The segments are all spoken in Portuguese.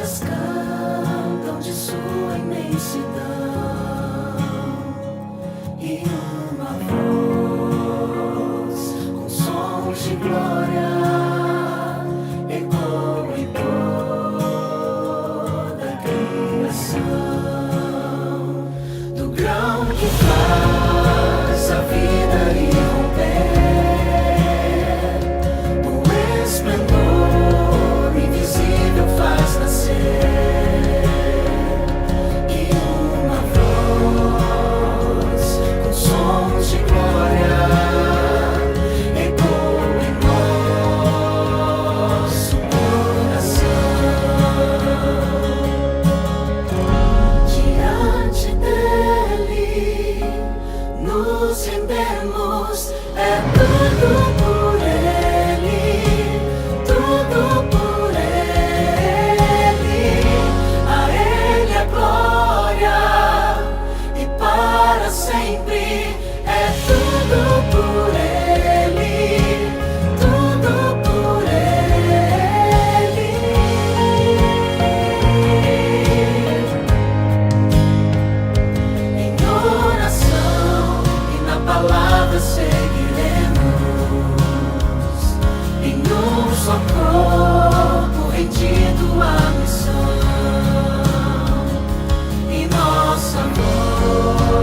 galáxias cantam de sua imensidão, e uma voz com sons de glória ecoa em toda a criação, do grão que faz a vida irromper, o esplendor invisível faz nascer, e uma voz com sons de glória ecoa em nosso coração. Diante dele nos rendemos, é tudo por ele, tudo por ele. A ele a glória e para sempre, é tudo por ele, tudo por ele. Em oração e na palavra seguiremos, em um só corpo rendido à missão, e nossa voz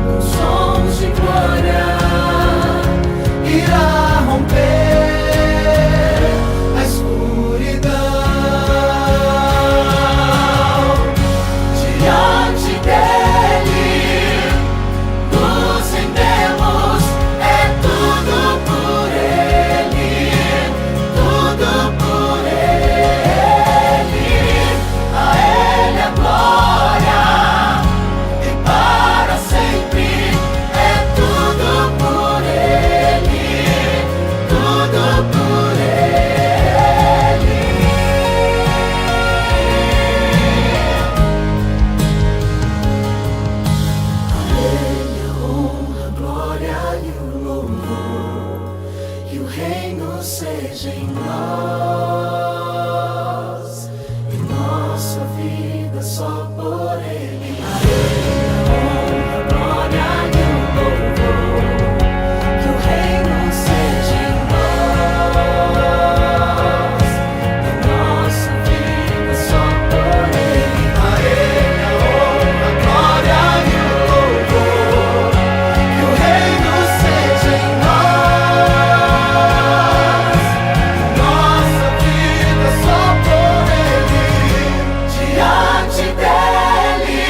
com sons de glória irá romper a escuridão. Diante dele nos rendemos, é tudo por ele, tudo por ele. A ele a glória e para sempre, é tudo por ele, tudo por ele. A ele a honra, a glória e o louvor, que o reino seja em nós, e nossa vida só por ele. A ele a honra, a glória e o louvor, que o reino seja em nós, e nossa vida só por ele. A ele a honra, a glória e o louvor, que o reino seja em nós, nossa vida só por ele. Diante dele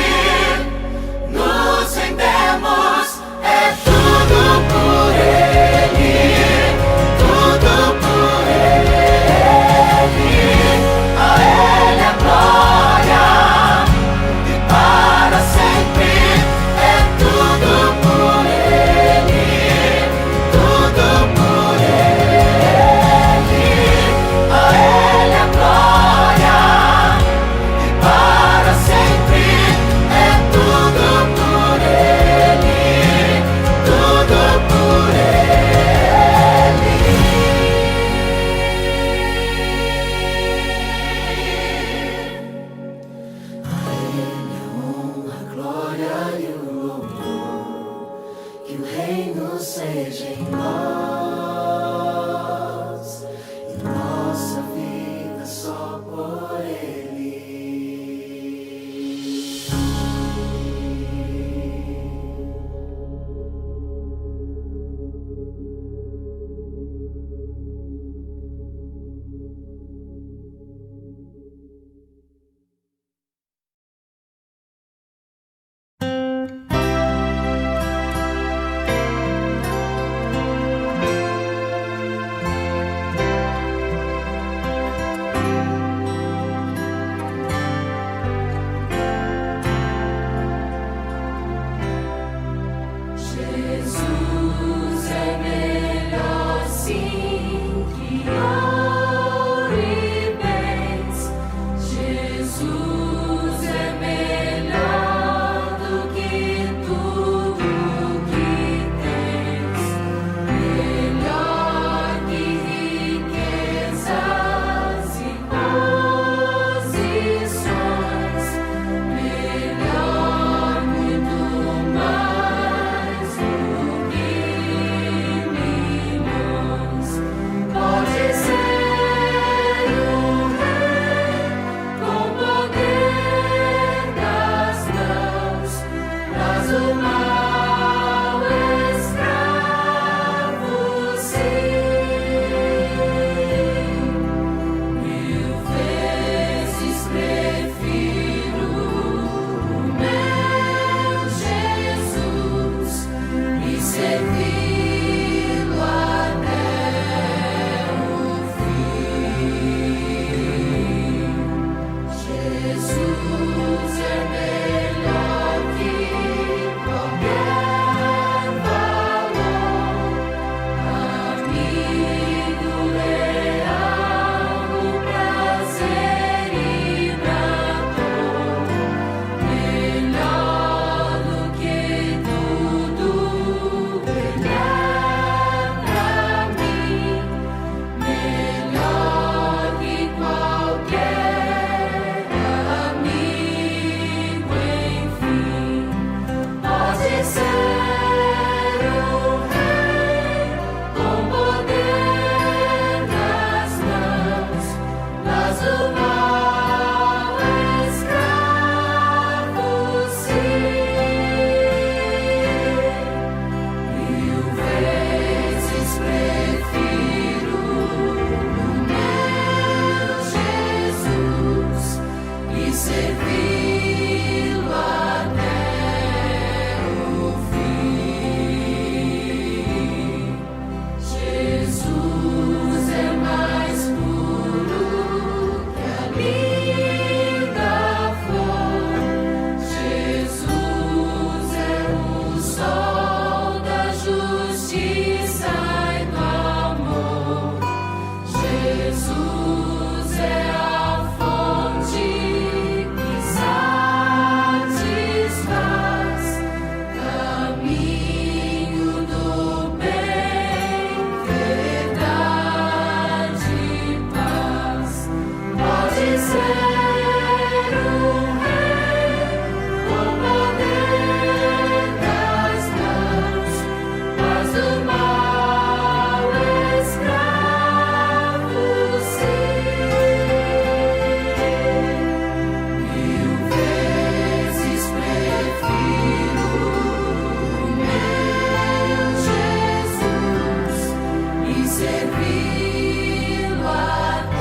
servi-lo até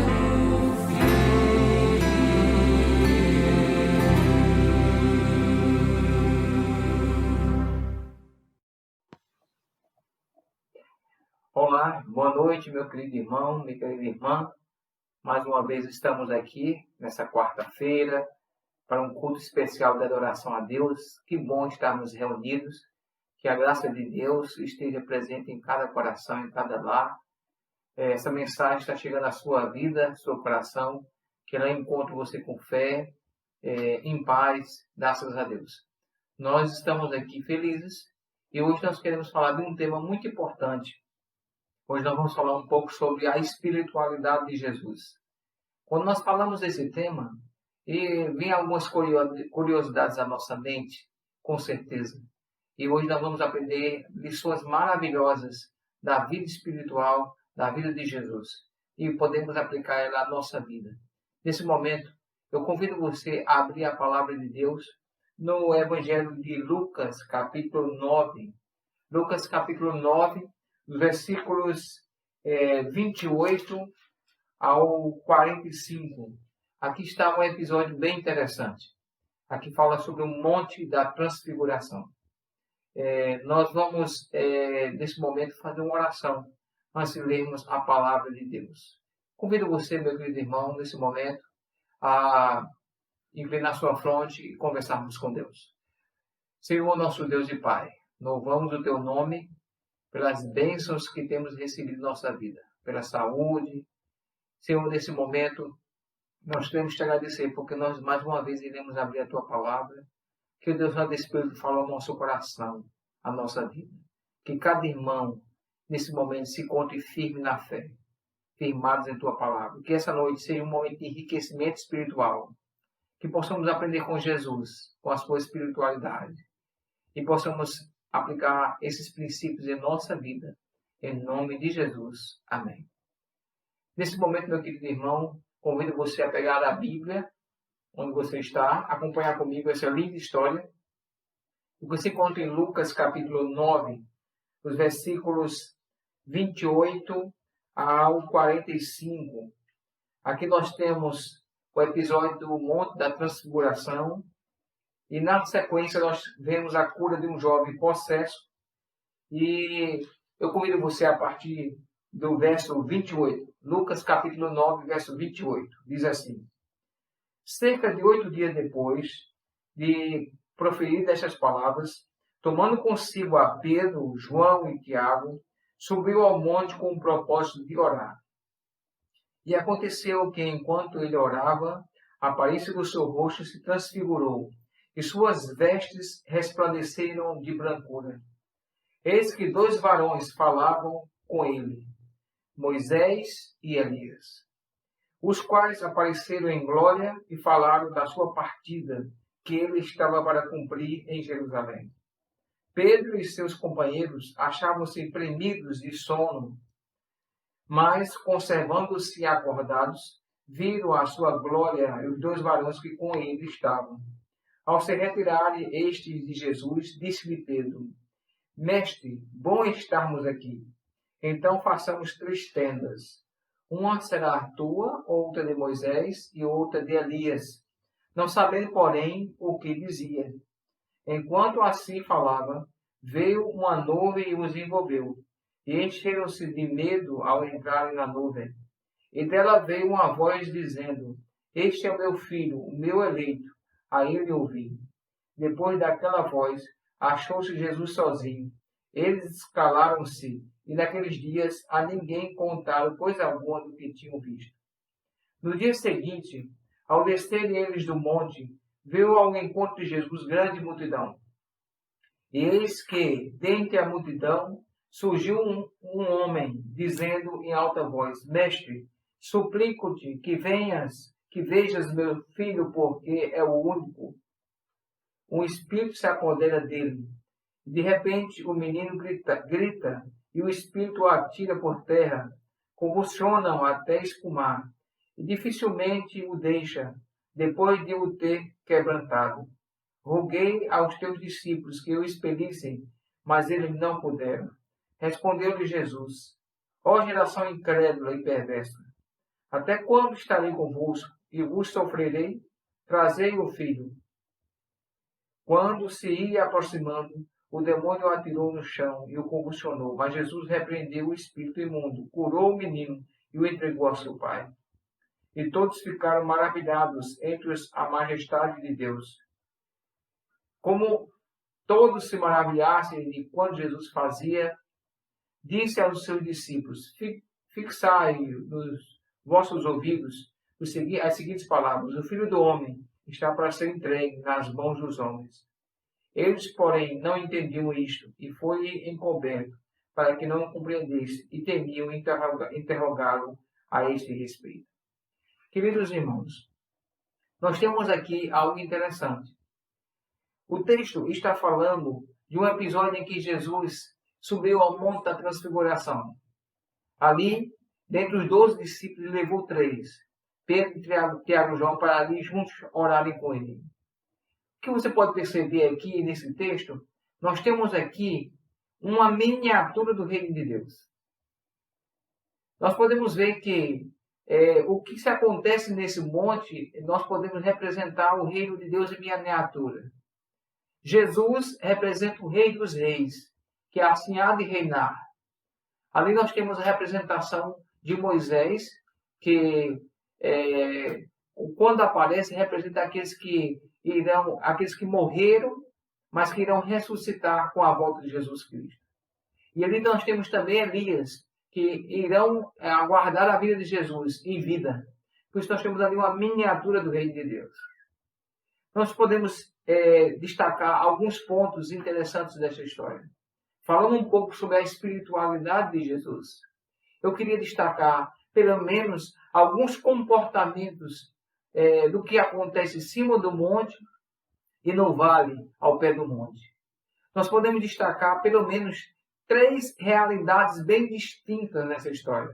o Olá, boa noite, meu querido irmão, minha querida irmã. Mais uma vez estamos aqui nessa quarta-feira para um culto especial de adoração a Deus. Que bom estarmos reunidos, que a graça de Deus esteja presente em cada coração, em cada lar. Essa mensagem está chegando à sua vida, ao seu coração, que ela encontre você com fé, em paz, graças a Deus. Nós estamos aqui felizes e hoje nós queremos falar de um tema muito importante. Hoje nós vamos falar um pouco sobre a espiritualidade de Jesus. Quando nós falamos desse tema, vem algumas curiosidades à nossa mente, com certeza. E hoje nós vamos aprender lições maravilhosas da vida espiritual, da vida de Jesus. E podemos aplicar ela à nossa vida. Nesse momento, eu convido você a abrir a palavra de Deus no Evangelho de Lucas, capítulo 9. Lucas, capítulo 9. Versículos 28 ao 45. Aqui está um episódio bem interessante. Aqui fala sobre o Monte da Transfiguração. Nós vamos, nesse momento, fazer uma oração antes de lermos a palavra de Deus. Convido você, meu querido irmão, nesse momento, a inclinar sua fronte e conversarmos com Deus. Senhor, nosso Deus e Pai, louvamos o Teu nome pelas bênçãos que temos recebido em nossa vida, pela saúde. Senhor, nesse momento, nós queremos te agradecer, porque nós mais uma vez iremos abrir a Tua palavra. Que o Deus Santo Espírito fale ao nosso coração, à nossa vida. Que cada irmão, nesse momento, se encontre firme na fé, firmados em Tua palavra. Que essa noite seja um momento de enriquecimento espiritual. Que possamos aprender com Jesus, com a sua espiritualidade. E possamos aplicar esses princípios em nossa vida. Em nome de Jesus. Amém. Nesse momento, meu querido irmão, convido você a pegar a Bíblia, onde você está, acompanhar comigo essa linda história. Você encontra em Lucas, capítulo 9, os versículos 28 ao 45. Aqui nós temos o episódio do Monte da Transfiguração. E na sequência nós vemos a cura de um jovem possesso. E eu convido você a partir do verso 28. Lucas capítulo 9, verso 28. Diz assim: Cerca de 8 dias depois de proferir estas palavras, tomando consigo a Pedro, João e Tiago, subiu ao monte com o propósito de orar. E aconteceu que, enquanto ele orava, a aparência do seu rosto se transfigurou, e suas vestes resplandeceram de brancura. Eis que 2 varões falavam com ele, Moisés e Elias, os quais apareceram em glória e falaram da sua partida, que ele estava para cumprir em Jerusalém. Pedro e seus companheiros achavam-se premidos de sono, mas, conservando-se acordados, viram a sua glória e os 2 varões que com ele estavam. Ao se retirarem estes de Jesus, disse-lhe Pedro: Mestre, bom estarmos aqui. Então façamos 3 tendas. Uma será a tua, outra de Moisés e outra de Elias. Não sabendo, porém, o que dizia. Enquanto assim falava, veio uma nuvem e os envolveu. E encheram-se de medo ao entrarem na nuvem. E dela veio uma voz dizendo: Este é o meu filho, o meu eleito. A ele ouvi. Depois daquela voz, achou-se Jesus sozinho. Eles calaram-se, e naqueles dias a ninguém contaram coisa alguma do que tinham visto. No dia seguinte, ao descerem eles do monte, veio ao encontro de Jesus grande multidão. E eis que, dentre a multidão, surgiu um homem, dizendo em alta voz: Mestre, suplico-te que venhas, que vejas meu filho, porque é o único. Um espírito se apodera dele. De repente, o menino grita e o espírito o atira por terra. Convulsionam até espumar. E dificilmente o deixa, depois de o ter quebrantado. Roguei aos teus discípulos que o expelissem, mas eles não puderam. Respondeu-lhe Jesus: Ó geração incrédula e perversa, até quando estarei convosco e vos sofrerei? Trazei o filho. Quando se ia aproximando, o demônio o atirou no chão e o convulsionou, mas Jesus repreendeu o espírito imundo, curou o menino e o entregou a seu pai. E todos ficaram maravilhados entre a majestade de Deus. Como todos se maravilhassem de quando Jesus fazia, disse aos seus discípulos: Fixai nos vossos ouvidos as seguintes palavras: O Filho do Homem está para ser entregue nas mãos dos homens. Eles, porém, não entendiam isto, e foi encoberto, para que não compreendesse, e temiam interrogá-lo a este respeito. Queridos irmãos, nós temos aqui algo interessante. O texto está falando de um episódio em que Jesus subiu ao Monte da Transfiguração. Ali, dentre os 12 discípulos, ele levou 3, Pedro, Tiago e João, para ali juntos orarem com ele. O que você pode perceber aqui nesse texto? Nós temos aqui uma miniatura do reino de Deus. Nós podemos ver que o que se acontece nesse monte, nós podemos representar o reino de Deus em miniatura. Jesus representa o Rei dos Reis, que assim há de reinar. Ali nós temos a representação de Moisés, que quando aparece, representa aqueles que morreram, mas que irão ressuscitar com a volta de Jesus Cristo. E ali nós temos também Elias, que irão aguardar a vida de Jesus em vida. Por isso nós temos ali uma miniatura do reino de Deus. Nós podemos destacar alguns pontos interessantes dessa história. Falando um pouco sobre a espiritualidade de Jesus, eu queria destacar, pelo menos, alguns comportamentos do que acontece em cima do monte e no vale, ao pé do monte. Nós podemos destacar, pelo menos, 3 realidades bem distintas nessa história.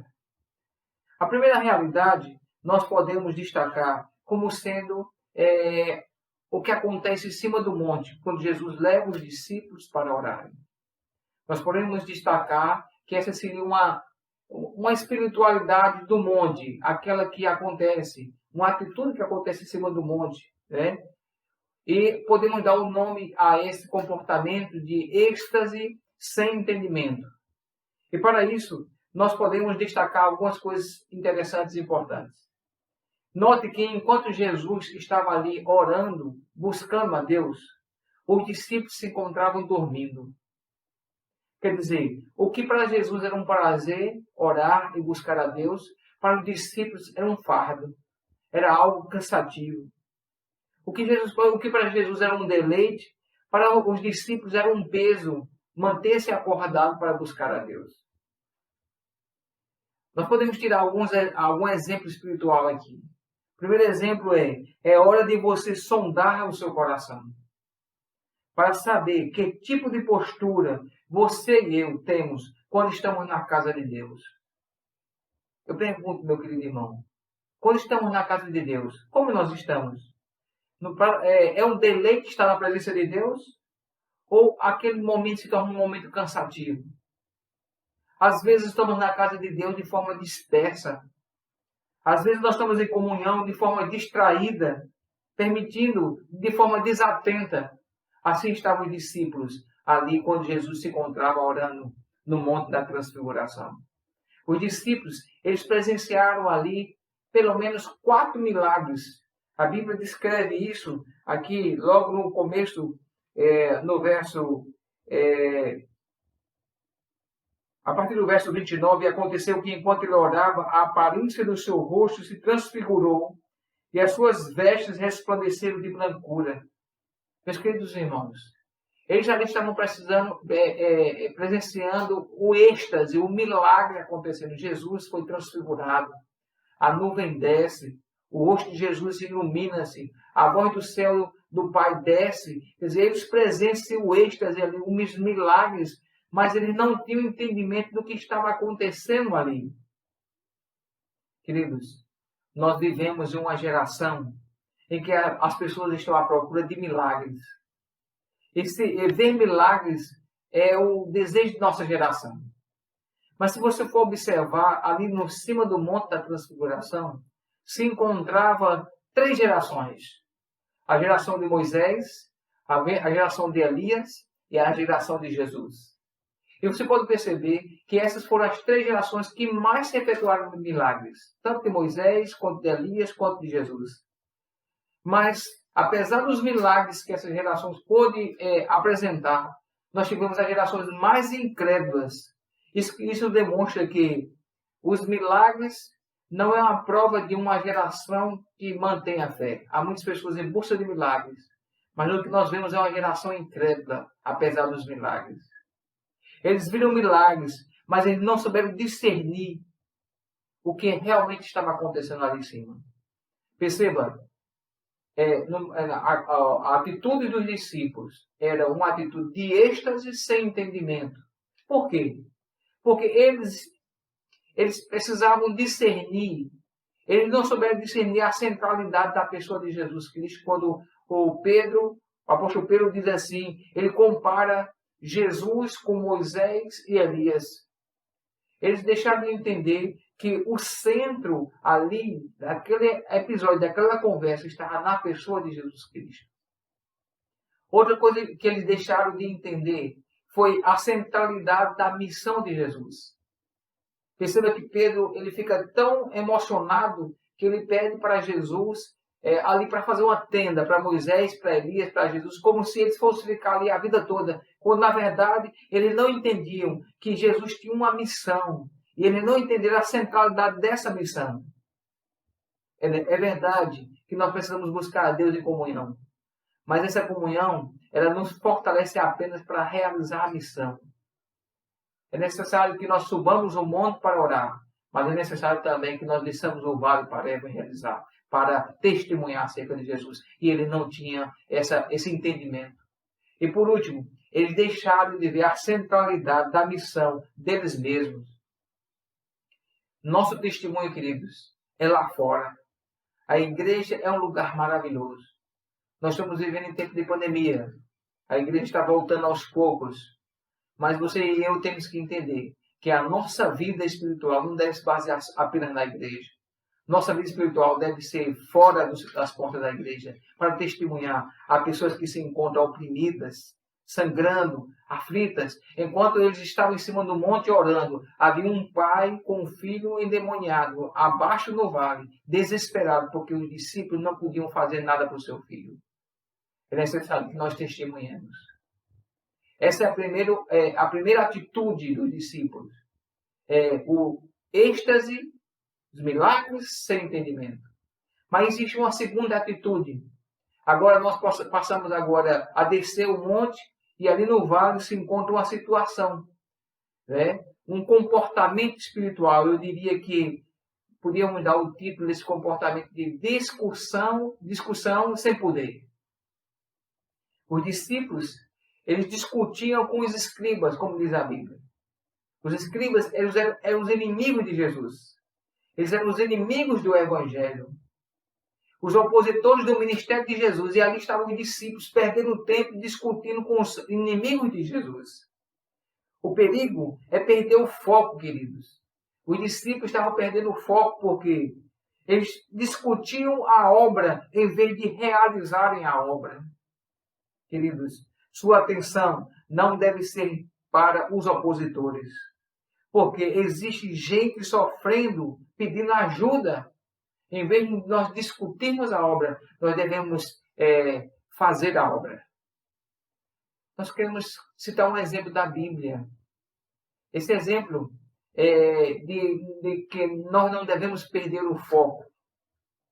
A primeira realidade, nós podemos destacar como sendo o que acontece em cima do monte, quando Jesus leva os discípulos para orarem. Nós podemos destacar que essa seria uma espiritualidade do monte, aquela que acontece, uma atitude que acontece em cima do monte, né? E podemos dar o nome a esse comportamento de êxtase sem entendimento. E para isso, nós podemos destacar algumas coisas interessantes e importantes. Note que enquanto Jesus estava ali orando, buscando a Deus, os discípulos se encontravam dormindo. Quer dizer, o que para Jesus era um prazer, orar e buscar a Deus, para os discípulos era um fardo, era algo cansativo. O que para Jesus era um deleite, para os discípulos era um peso, manter-se acordado para buscar a Deus. Nós podemos tirar algum exemplo espiritual aqui. O primeiro exemplo é hora de você sondar o seu coração, para saber que tipo de postura você e eu temos quando estamos na casa de Deus. Eu pergunto, meu querido irmão, quando estamos na casa de Deus, como nós estamos? É um deleite estar na presença de Deus? Ou aquele momento se torna um momento cansativo? Às vezes estamos na casa de Deus de forma dispersa. Às vezes nós estamos em comunhão de forma distraída, permitindo de forma desatenta. Assim estavam os discípulos ali quando Jesus se encontrava orando no Monte da Transfiguração. Os discípulos, eles presenciaram ali pelo menos 4 milagres. A Bíblia descreve isso aqui logo no começo, no verso... a partir do verso 29, aconteceu que enquanto ele orava, a aparência do seu rosto se transfigurou e as suas vestes resplandeceram de blancura. Meus queridos irmãos, eles ali estavam presenciando o êxtase, o milagre acontecendo. Jesus foi transfigurado, a nuvem desce, o rosto de Jesus ilumina-se, a voz do céu do Pai desce. Quer dizer, eles presenciam o êxtase ali, os milagres, mas eles não tinham entendimento do que estava acontecendo ali. Queridos, nós vivemos em uma geração em que as pessoas estão à procura de milagres. Ver milagres é o desejo de nossa geração. Mas se você for observar, ali no cima do Monte da Transfiguração, se encontrava 3 gerações. A geração de Moisés, a geração de Elias e a geração de Jesus. E você pode perceber que essas foram as 3 gerações que mais se efetuaram de milagres. Tanto de Moisés, quanto de Elias, quanto de Jesus. Mas, apesar dos milagres que essas gerações pôde apresentar, nós tivemos as gerações mais incrédulas. Isso demonstra que os milagres não é uma prova de uma geração que mantém a fé. Há muitas pessoas em busca de milagres, mas o que nós vemos é uma geração incrédula, apesar dos milagres. Eles viram milagres, mas eles não souberam discernir o que realmente estava acontecendo ali em cima. Perceba, a atitude dos discípulos era uma atitude de êxtase sem entendimento. Por quê? Porque eles precisavam discernir, eles não souberam discernir a centralidade da pessoa de Jesus Cristo. Quando o apóstolo Pedro diz assim, ele compara Jesus com Moisés e Elias. Eles deixaram de entender que o centro ali, daquele episódio, daquela conversa, estava na pessoa de Jesus Cristo. Outra coisa que eles deixaram de entender foi a centralidade da missão de Jesus. Perceba que Pedro ele fica tão emocionado que ele pede para Jesus ali para fazer uma tenda para Moisés, para Elias, para Jesus, como se eles fossem ficar ali a vida toda, quando na verdade eles não entendiam que Jesus tinha uma missão e eles não entenderam a centralidade dessa missão. É verdade que nós precisamos buscar a Deus em comunhão, mas essa comunhão ela nos fortalece apenas para realizar a missão. É necessário que nós subamos o monte para orar, mas é necessário também que nós desçamos o vale para evangelizar, para testemunhar acerca de Jesus. E ele não tinha esse entendimento. E por último, eles deixaram de ver a centralidade da missão deles mesmos. Nosso testemunho, queridos, é lá fora. A igreja é um lugar maravilhoso. Nós estamos vivendo em tempo de pandemia. A igreja está voltando aos poucos. Mas você e eu temos que entender que a nossa vida espiritual não deve se basear apenas na igreja. Nossa vida espiritual deve ser fora das portas da igreja, para testemunhar a pessoas que se encontram oprimidas, sangrando, aflitas. Enquanto eles estavam em cima do monte orando, havia um pai com um filho endemoniado, abaixo no vale, desesperado, porque os discípulos não podiam fazer nada para o seu filho. É necessário que nós testemunhemos. Essa é a primeira atitude dos discípulos. O êxtase, os milagres sem entendimento. Mas existe uma segunda atitude. Agora nós passamos agora a descer o monte e ali no vale se encontra uma situação. Um comportamento espiritual. Eu diria que podíamos dar o título desse comportamento de discussão sem poder. Os discípulos eles discutiam com os escribas, como diz a Bíblia. Os escribas eram os inimigos de Jesus. Eles eram os inimigos do Evangelho. Os opositores do ministério de Jesus. E ali estavam os discípulos perdendo tempo discutindo com os inimigos de Jesus. O perigo é perder o foco, queridos. Os discípulos estavam perdendo o foco porque eles discutiam a obra em vez de realizarem a obra. Queridos, sua atenção não deve ser para os opositores. Porque existe gente sofrendo, pedindo ajuda. Em vez de nós discutirmos a obra, nós devemos fazer a obra. Nós queremos citar um exemplo da Bíblia. Esse exemplo é de que nós não devemos perder o foco,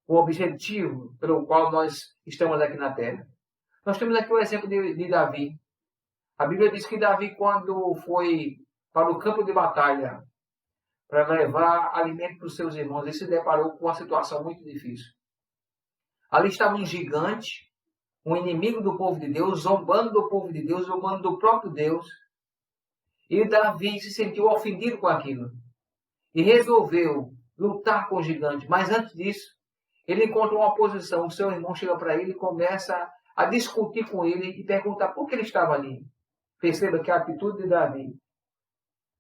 o objetivo pelo qual nós estamos aqui na Terra. Nós temos aqui o exemplo de Davi. A Bíblia diz que Davi, quando foi para o campo de batalha, para levar alimento para os seus irmãos, ele se deparou com uma situação muito difícil. Ali estava um gigante, um inimigo do povo de Deus, zombando do povo de Deus, zombando do próprio Deus. E Davi se sentiu ofendido com aquilo. E resolveu lutar com o gigante. Mas antes disso, ele encontrou uma oposição. O seu irmão chega para ele e começa a discutir com ele e perguntar por que ele estava ali. Perceba que a atitude de Davi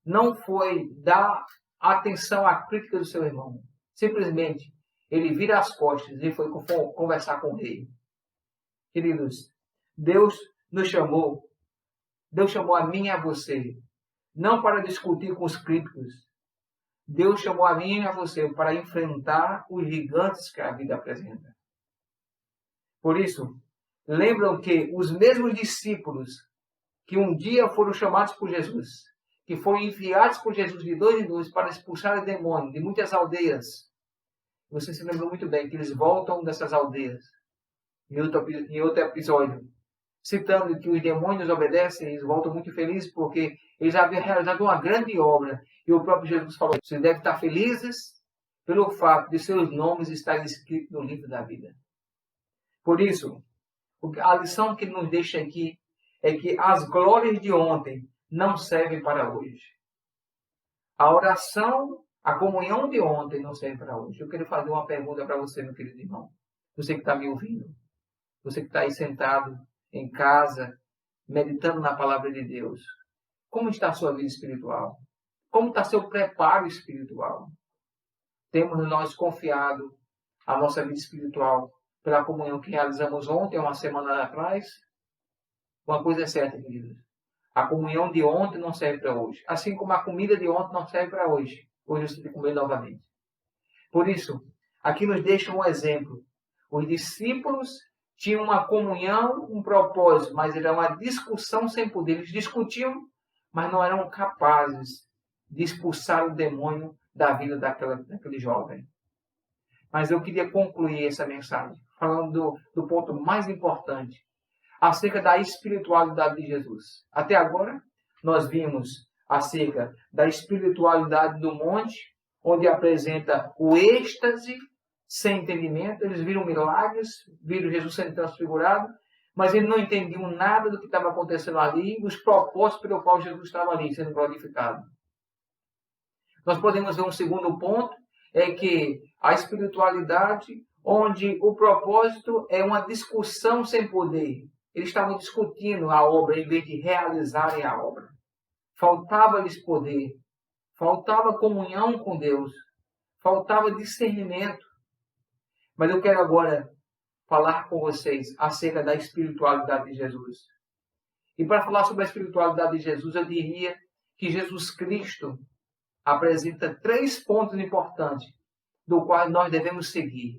não foi dar atenção à crítica do seu irmão. Simplesmente, ele vira as costas e foi conversar com o rei. Queridos, Deus nos chamou, Deus chamou a mim e a você, não para discutir com os críticos. Deus chamou a mim e a você para enfrentar os gigantes que a vida apresenta. Por isso, lembram que os mesmos discípulos que um dia foram chamados por Jesus, que foram enviados por Jesus de dois em dois para expulsar o demônio de muitas aldeias, você se lembra muito bem que eles voltam dessas aldeias em outro episódio, citando que os demônios obedecem, eles voltam muito felizes porque eles haviam realizado uma grande obra. E o próprio Jesus falou: vocês devem estar felizes pelo fato de seus nomes estarem escritos no livro da vida. Por isso, a lição que nos deixa aqui é que as glórias de ontem não servem para hoje. A oração, a comunhão de ontem não serve para hoje. Eu quero fazer uma pergunta para você, meu querido irmão. Você que está me ouvindo. Você que está aí sentado em casa, meditando na palavra de Deus. Como está a sua vida espiritual? Como está seu preparo espiritual? Temos nós confiado a nossa vida espiritual pela comunhão que realizamos ontem, uma semana atrás? Uma coisa é certa, queridos. A comunhão de ontem não serve para hoje. Assim como a comida de ontem não serve para hoje. Hoje você tem que comer novamente. Por isso, aqui nos deixa um exemplo. Os discípulos tinham uma comunhão, um propósito, mas era uma discussão sem poder. Eles discutiam, mas não eram capazes de expulsar o demônio da vida daquele jovem. Mas eu queria concluir essa mensagem falando do ponto mais importante, acerca da espiritualidade de Jesus. Até agora, nós vimos acerca da espiritualidade do monte, onde apresenta o êxtase sem entendimento. Eles viram milagres, viram Jesus sendo transfigurado, mas eles não entendiam nada do que estava acontecendo ali, os propósitos pelo qual Jesus estava ali, sendo glorificado. Nós podemos ver um segundo ponto, é que a espiritualidade, onde o propósito é uma discussão sem poder. Eles estavam discutindo a obra em vez de realizarem a obra. Faltava-lhes poder, faltava comunhão com Deus, faltava discernimento. Mas eu quero agora falar com vocês acerca da espiritualidade de Jesus. E para falar sobre a espiritualidade de Jesus, eu diria que Jesus Cristo apresenta 3 pontos importantes, do qual nós devemos seguir.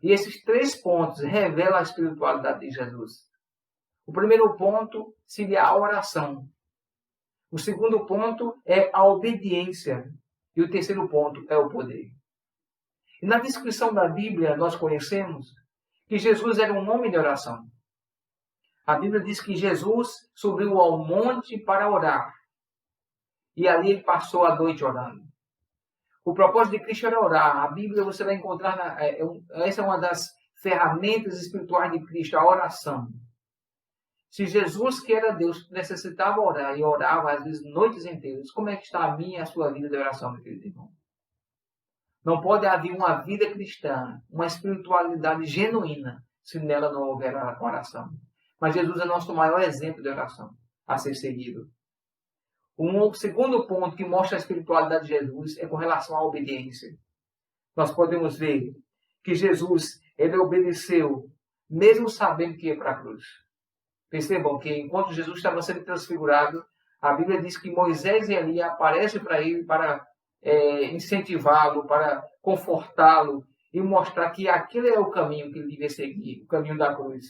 E esses 3 pontos revelam a espiritualidade de Jesus. O primeiro ponto seria a oração. O segundo ponto é a obediência. E o terceiro ponto é o poder. E na descrição da Bíblia, nós conhecemos que Jesus era um homem de oração. A Bíblia diz que Jesus subiu ao monte para orar. E ali ele passou a noite orando. O propósito de Cristo era orar. A Bíblia você vai encontrar, essa é uma das ferramentas espirituais de Cristo, a oração. Se Jesus, que era Deus, necessitava orar e orava às vezes noites inteiras, como é que está a minha e a sua vida de oração, meu querido irmão? Não pode haver uma vida cristã, uma espiritualidade genuína, se nela não houver oração. Mas Jesus é nosso maior exemplo de oração a ser seguido. Um segundo ponto que mostra a espiritualidade de Jesus é com relação à obediência. Nós podemos ver que Jesus, ele obedeceu, mesmo sabendo que ia para a cruz. Percebam que enquanto Jesus estava sendo transfigurado, a Bíblia diz que Moisés e Elias aparecem para ele para incentivá-lo, para confortá-lo e mostrar que aquele é o caminho que ele devia seguir, o caminho da cruz.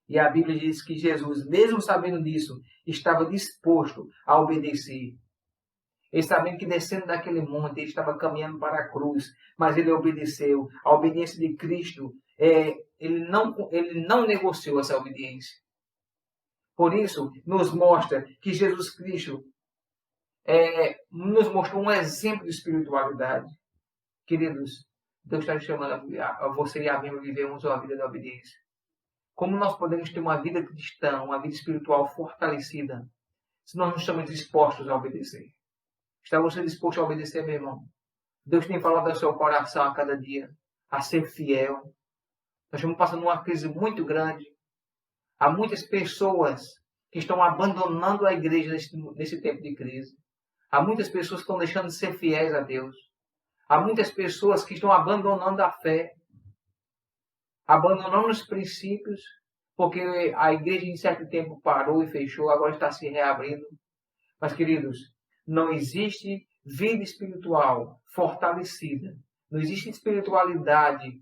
E a Bíblia diz que Jesus, mesmo sabendo disso, estava disposto a obedecer. Ele sabendo que descendo daquele monte, ele estava caminhando para a cruz, mas ele obedeceu. A obediência de Cristo, ele não negociou essa obediência. Por isso, nos mostra que Jesus Cristo nos mostrou um exemplo de espiritualidade. Queridos, Deus está chamando a você e a mim a vivermos uma vida de obediência. Como nós podemos ter uma vida cristã, uma vida espiritual fortalecida, se nós não estamos dispostos a obedecer? Está você disposto a obedecer, meu irmão? Deus tem falado ao seu coração a cada dia, a ser fiel. Nós estamos passando uma crise muito grande. Há muitas pessoas que estão abandonando a igreja nesse tempo de crise. Há muitas pessoas que estão deixando de ser fiéis a Deus. Há muitas pessoas que estão abandonando a fé, abandonando os princípios, porque a igreja em certo tempo parou e fechou, agora está se reabrindo. Mas, queridos, não existe vida espiritual fortalecida, não existe espiritualidade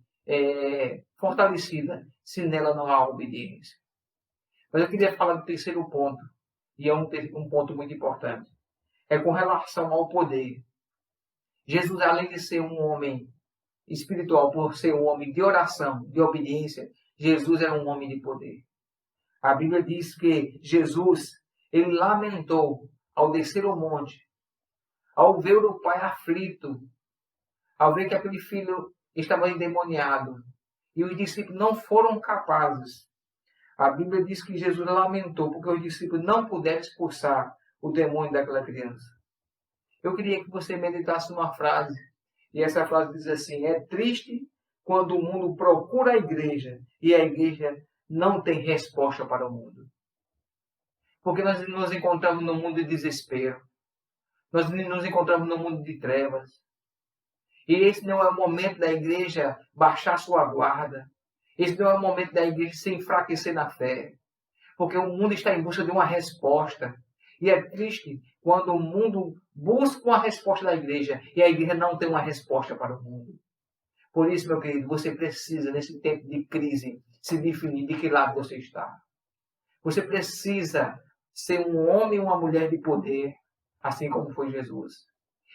fortalecida se nela não há obediência. Mas eu queria falar do terceiro ponto, e é um ponto muito importante. É com relação ao poder. Jesus, além de ser um homem espiritual, por ser um homem de oração, de obediência, Jesus era um homem de poder. A Bíblia diz que Jesus, ele lamentou ao descer o monte, ao ver o pai aflito, ao ver que aquele filho estava endemoniado, e os discípulos não foram capazes. A Bíblia diz que Jesus lamentou, porque os discípulos não puderam expulsar o demônio daquela criança. Eu queria que você meditasse numa frase, e essa frase diz assim: é triste quando o mundo procura a igreja, e a igreja não tem resposta para o mundo. Porque nós nos encontramos num mundo de desespero, nós nos encontramos num mundo de trevas, e esse não é o momento da igreja baixar sua guarda, esse não é o momento da igreja se enfraquecer na fé, porque o mundo está em busca de uma resposta. E é triste quando o mundo busca uma resposta da igreja e a igreja não tem uma resposta para o mundo. Por isso, meu querido, você precisa, nesse tempo de crise, se definir de que lado você está. Você precisa ser um homem e uma mulher de poder, assim como foi Jesus.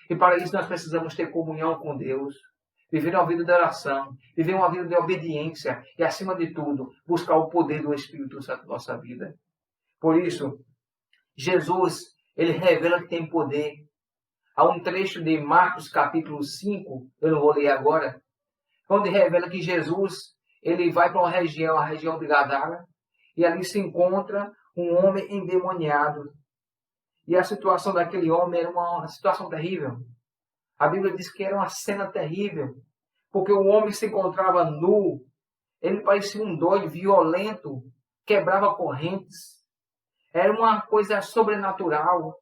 E para isso nós precisamos ter comunhão com Deus, viver uma vida de oração, viver uma vida de obediência e, acima de tudo, buscar o poder do Espírito Santo na nossa vida. Por isso, Jesus, ele revela que tem poder. Há um trecho de Marcos capítulo 5, eu não vou ler agora, onde revela que Jesus, ele vai para uma região, a região de Gadara, e ali se encontra um homem endemoniado. E a situação daquele homem era uma situação terrível. A Bíblia diz que era uma cena terrível, porque o homem se encontrava nu, ele parecia um doido, violento, quebrava correntes. Era uma coisa sobrenatural.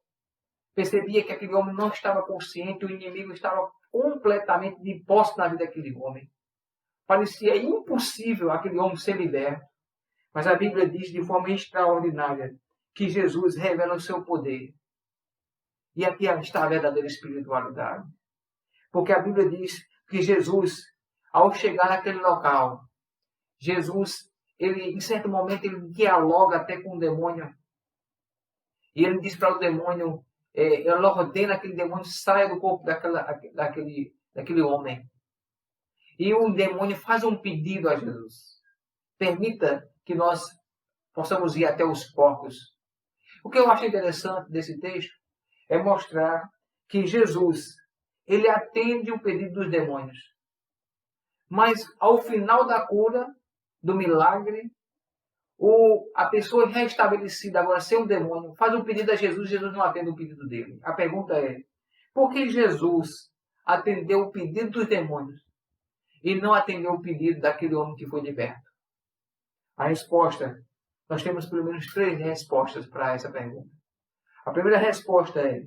Percebia que aquele homem não estava consciente, o inimigo estava completamente de posse na vida daquele homem. Parecia impossível aquele homem ser liberto. Mas a Bíblia diz de forma extraordinária que Jesus revela o seu poder. E aqui está a verdadeira espiritualidade. Porque a Bíblia diz que Jesus, ao chegar naquele local, Jesus, ele, em certo momento, ele dialoga até com o demônio. E ele diz para o demônio, ele ordena que aquele demônio saia do corpo daquele homem. E o demônio faz um pedido a Jesus. Permita que nós possamos ir até os porcos. O que eu acho interessante desse texto é mostrar que Jesus, ele atende o pedido dos demônios. Mas ao final da cura, do milagre, a pessoa restabelecida, agora sem um demônio, faz um pedido a Jesus, Jesus não atende o pedido dele. A pergunta é, por que Jesus atendeu o pedido dos demônios e não atendeu o pedido daquele homem que foi liberto? A resposta, nós temos pelo menos 3 respostas para essa pergunta. A primeira resposta é,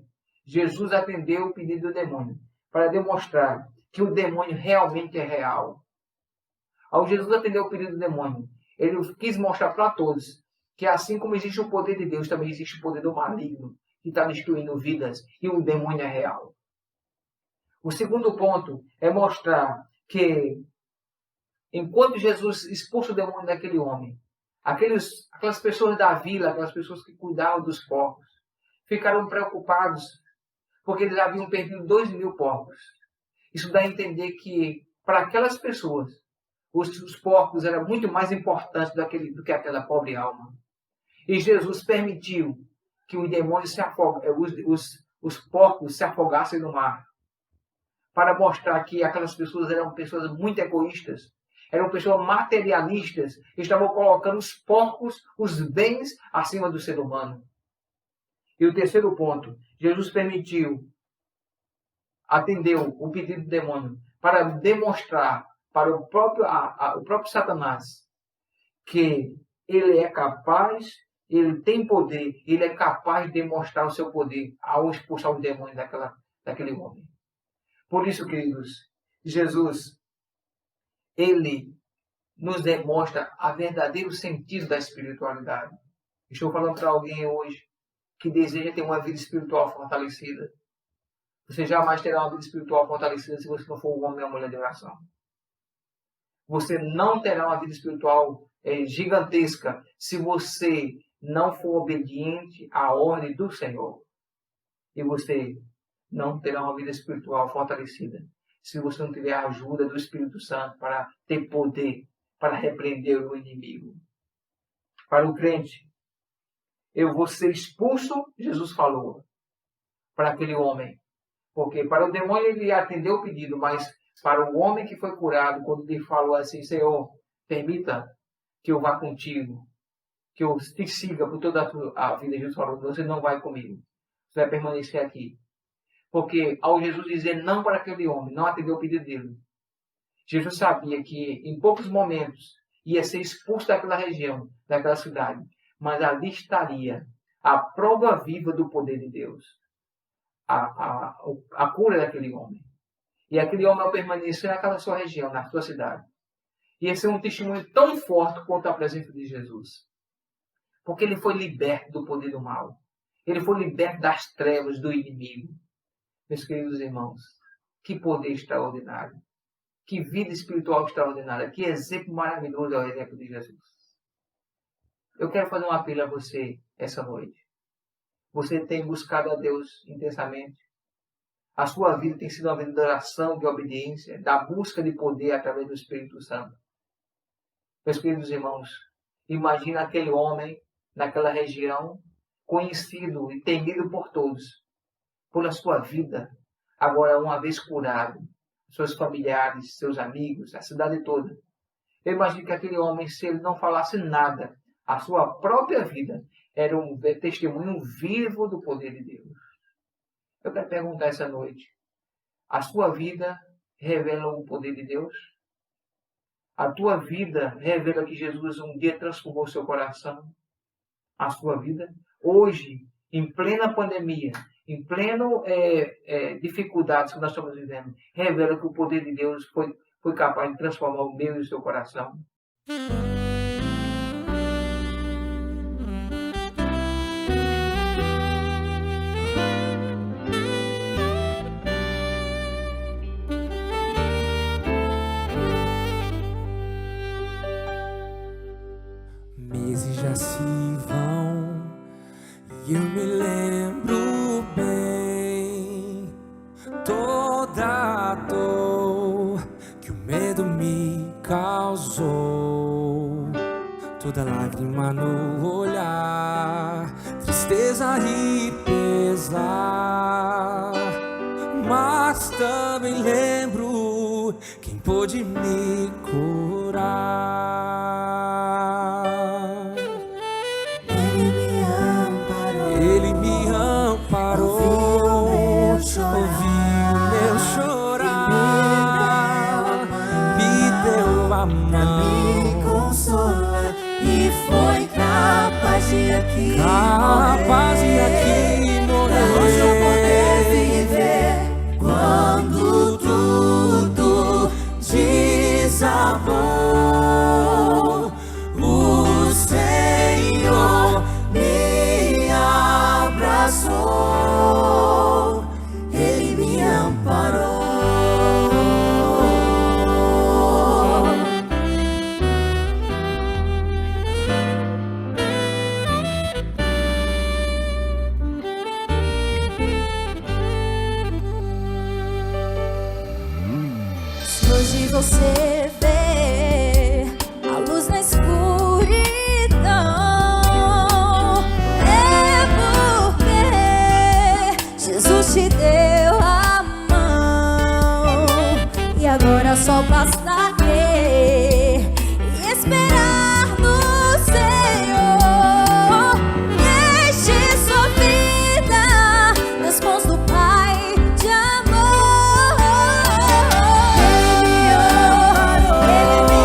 Jesus atendeu o pedido do demônio para demonstrar que o demônio realmente é real. Ao Jesus atender o pedido do demônio, ele quis mostrar para todos que assim como existe o poder de Deus, também existe o poder do maligno, que está destruindo vidas, e o demônio é real. O segundo ponto é mostrar que, enquanto Jesus expulsa o demônio daquele homem, aquelas pessoas da vila, aquelas pessoas que cuidavam dos porcos, ficaram preocupados, porque eles haviam perdido 2.000 porcos. Isso dá a entender que, para aquelas pessoas, os porcos eram muito mais importantes do que aquela pobre alma. E Jesus permitiu que os demônios os porcos se afogassem no mar, para mostrar que aquelas pessoas eram pessoas muito egoístas, eram pessoas materialistas, estavam colocando os porcos, os bens, acima do ser humano. E o terceiro ponto, Jesus atendeu o pedido do demônio para demonstrar para o próprio Satanás que ele é capaz ele tem poder, ele é capaz de demonstrar o seu poder ao expulsar os demônios daquele homem. Por isso, queridos, Jesus, ele nos demonstra o verdadeiro sentido da espiritualidade. Estou falando para alguém hoje que deseja ter uma vida espiritual fortalecida. Você jamais terá uma vida espiritual fortalecida se você não for um homem ou uma mulher de oração. Você não terá uma vida espiritual gigantesca se você não for obediente à ordem do Senhor. E você não terá uma vida espiritual fortalecida se você não tiver a ajuda do Espírito Santo para ter poder para repreender o inimigo. Para o crente, eu vou ser expulso, Jesus falou, para aquele homem. Porque para o demônio ele atendeu o pedido, mas para o homem que foi curado, quando ele falou assim, Senhor, permita que eu vá contigo, que eu te siga por toda a vida, Jesus falou, você não vai comigo, você vai permanecer aqui. Porque ao Jesus dizer não para aquele homem, não atendeu o pedido dele, Jesus sabia que em poucos momentos ia ser expulso daquela região, daquela cidade, mas ali estaria a prova viva do poder de Deus, a cura daquele homem. E aquele homem, ao permanecer naquela sua região, na sua cidade, ia ser um testemunho tão forte quanto a presença de Jesus. Porque ele foi liberto do poder do mal. Ele foi liberto das trevas do inimigo. Meus queridos irmãos, que poder extraordinário. Que vida espiritual extraordinária. Que exemplo maravilhoso é o exemplo de Jesus. Eu quero fazer um apelo a você essa noite. Você tem buscado a Deus intensamente? A sua vida tem sido uma vida de oração, de obediência, da busca de poder através do Espírito Santo. Meus queridos irmãos, imagina aquele homem naquela região, conhecido e temido por todos, pela sua vida, agora uma vez curado, seus familiares, seus amigos, a cidade toda. Eu imagino que aquele homem, se ele não falasse nada, a sua própria vida era um testemunho vivo do poder de Deus. Eu quero perguntar essa noite, a sua vida revela o poder de Deus? A tua vida revela que Jesus um dia transformou seu coração? A sua vida? Hoje, em plena pandemia, em pleno dificuldades que nós estamos vivendo, revela que o poder de Deus foi capaz de transformar o meu e o seu coração? Meses já se vão e eu me lembro bem toda a dor que o medo me causou, toda lágrima no olhar, tristeza e pesar, mas também lembro quem pôde me curar. Ele me amparou, ouviu meu chorar, me deu a mão, me consola e foi capaz de aqui morrer. Hoje eu poder viver quando tudo desabou. O Senhor me abraçou, Ele me amparou. Se hoje você vê a luz na escuridão, é porque Jesus te deu a mão. E agora só basta crer e esperar no Senhor. Deixe sua vida nas mãos do Pai de amor. Ele me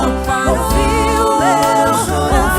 amparou, ouviu meu chorar,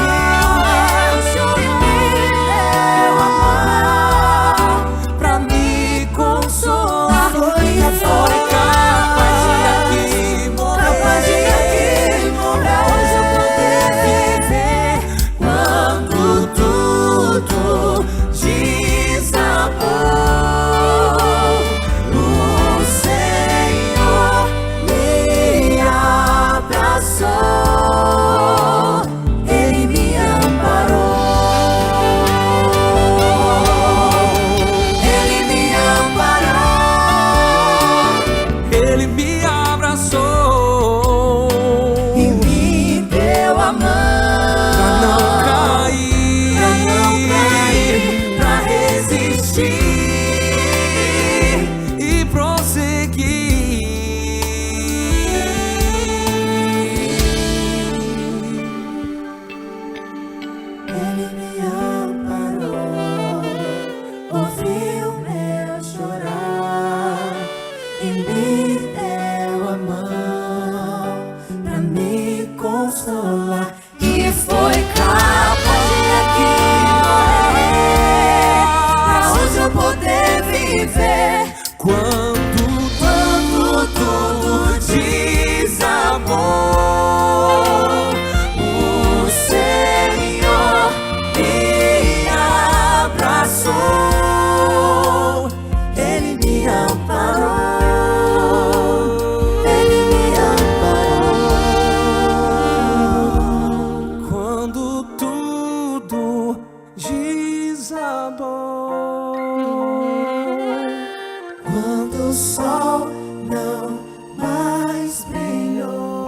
quando o sol não mais brilhou,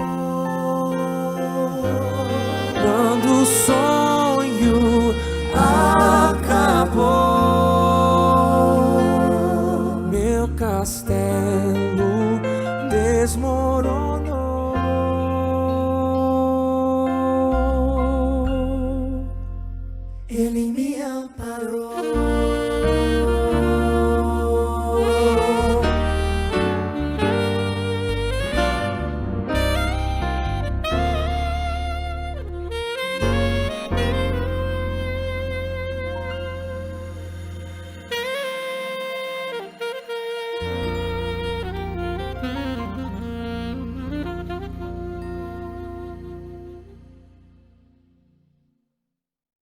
quando o sonho acabou, meu castelo desmoronou. Ele me amparou.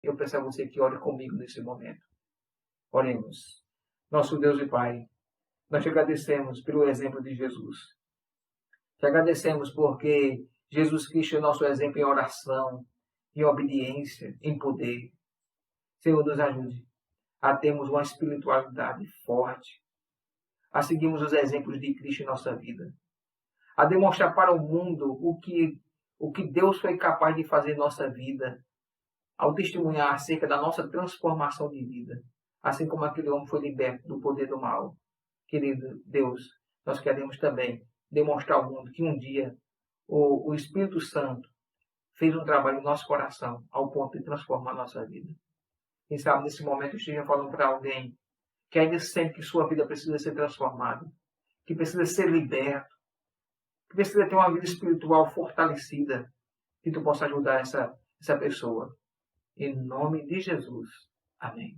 Eu peço a você que ore comigo nesse momento. Oremos. Nosso Deus e Pai, nós te agradecemos pelo exemplo de Jesus. Te agradecemos porque Jesus Cristo é nosso exemplo em oração, em obediência, em poder. Senhor, nos ajude a termos uma espiritualidade forte, a seguirmos os exemplos de Cristo em nossa vida, a demonstrar para o mundo o que Deus foi capaz de fazer em nossa vida, ao testemunhar acerca da nossa transformação de vida, assim como aquele homem foi liberto do poder do mal. Querido Deus, nós queremos também demonstrar ao mundo que um dia o Espírito Santo fez um trabalho em nosso coração ao ponto de transformar a nossa vida. Quem sabe nesse momento eu esteja falando para alguém que ainda sente que sua vida precisa ser transformada, que precisa ser liberto, que precisa ter uma vida espiritual fortalecida, que tu possa ajudar essa pessoa. Em nome de Jesus. Amém.